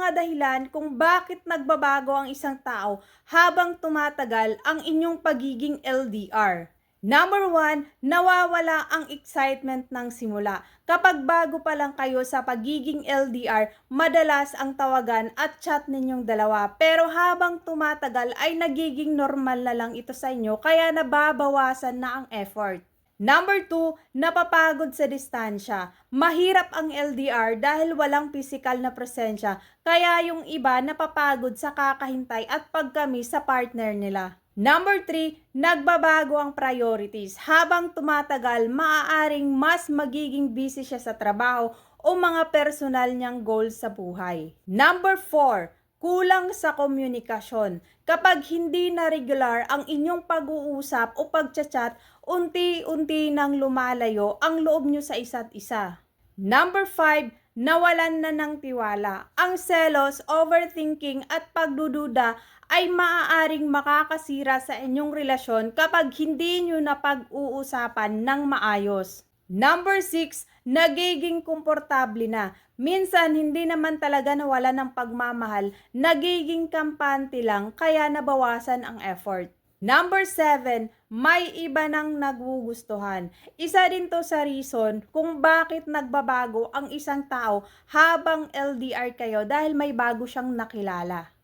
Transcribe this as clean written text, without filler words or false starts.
mga dahilan kung bakit nagbabago ang isang tao habang tumatagal ang inyong pagiging LDR. Number 1, nawawala ang excitement ng simula. Kapag bago pa lang kayo sa pagiging LDR, madalas ang tawagan at chat ninyong dalawa. Pero habang tumatagal ay nagiging normal na lang ito sa inyo kaya nababawasan na ang effort. Number 2, napapagod sa distansya. Mahirap ang LDR dahil walang physical na presensya, kaya yung iba napapagod sa kakahintay at pagkami sa partner nila. Number 3, nagbabago ang priorities. Habang tumatagal, maaaring mas magiging busy siya sa trabaho o mga personal niyang goals sa buhay. Number 4, kulang sa komunikasyon. Kapag hindi na regular ang inyong pag-uusap o pagchat-chat, unti-unti nang lumalayo ang loob nyo sa isa't isa. Number 5, nawalan na ng tiwala. Ang selos, overthinking at pagdududa ay maaaring makakasira sa inyong relasyon kapag hindi nyo na pag-uusapan ng maayos. Number 6, nagiging komportable na. Minsan hindi naman talaga nawala ng pagmamahal, nagiging kampante lang kaya nabawasan ang effort. Number 7, may iba nang nagugustuhan. Isa din to sa reason kung bakit nagbabago ang isang tao habang LDR kayo dahil may bago siyang nakilala.